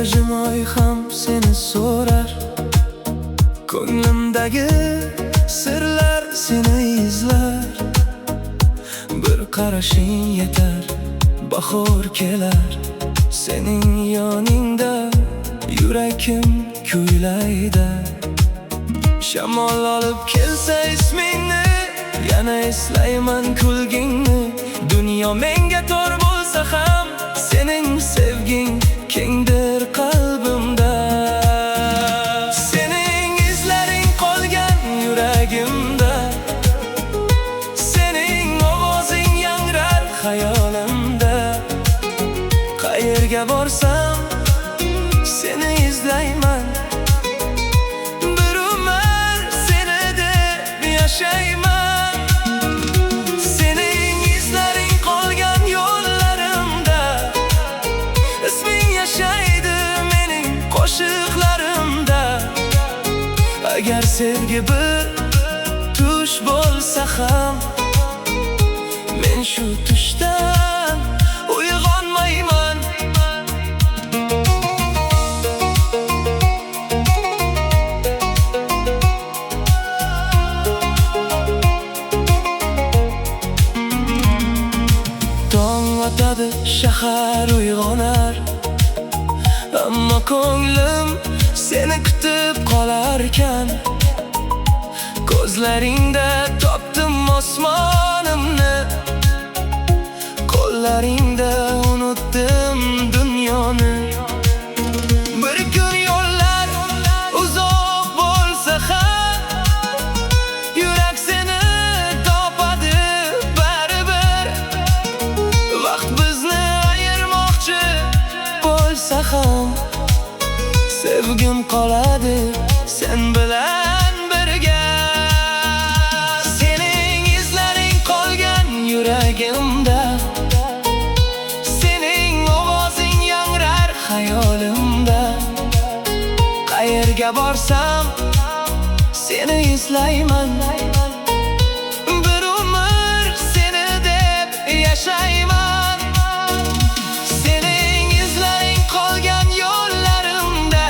G'ijimoy ham seni so'rar, ko'nglimdagi sirlar seni izlar. Bir qarashing yetar, bahor kelar, sening yoningda yuragim kuylaydi. Shamol olib kelsa ismingni, yana eslayman kulgingni. Dunyo menga tor bo'lsa ham, sening sevging kengdir qalbimda. Sening izlaring qolgan yuragimda, sening ovozing yangrar xayolimda. Qayerga borsam seni izlayman, bir umr seni deb yashayman. Sening izlaring qolgan yo'llarimda, isming yashaydi mening qo'shiqlarimda. Agar sevgi bir tush bo'lsa ham, men shu tushdan uyg'onmayman. Tong otadi, shahar uyg'onar, ammo ko'nglim seni kutib qolarkan. Ko'zlaringda topdim osmonimni, qo'llaringda unutdim dunyoni. Bir kun yo'llar uzoq bo'lsa ham, yurak seni topadi baribir. Vaqt bizni ayirmoqchi bo'lsa ham, sevgim qoladi sen bilan birga. Sening izlaring qolgan yuragimda, sening ovozing yangrar xayolimda. Qayerga borsam seni izlayman, bir umr seni deb yashayman. Sening izlaring qolgan yo'llarimda,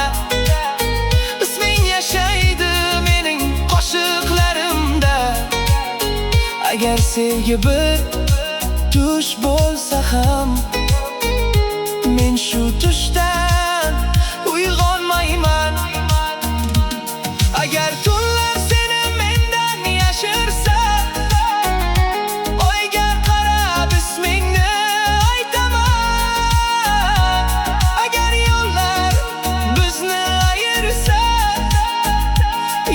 isming yashaydi mening qo'shiqlarimda. Agar sevgi bir tush bo'lsa ham, men shu tushdan uyg'onmayman. Agar tunlar seni mendan yashirsa, oyga qarab ismingni aytaman. Agar yo'llar bizni ayirsa,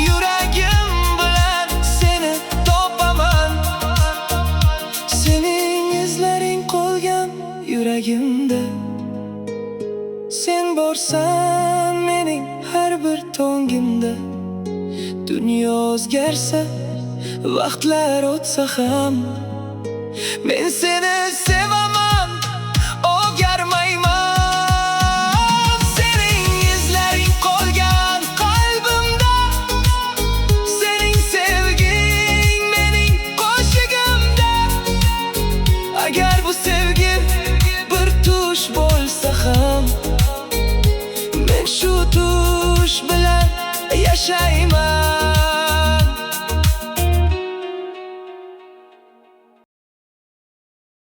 yuragim bilan seni topaman. Sening izlaring qolgan yuragimda, sen borsan mening har bir tongimda. Dunyo o'zgarsa, vaqtlar o'tsa ham, men seni sevaman, o'garmayman. Sening izlaring qolgan qalbimda, sening sevging mening qo'shigimda. Agar bu sevgi bir tush bo'lsa ham, men shu tush bilan yashayman.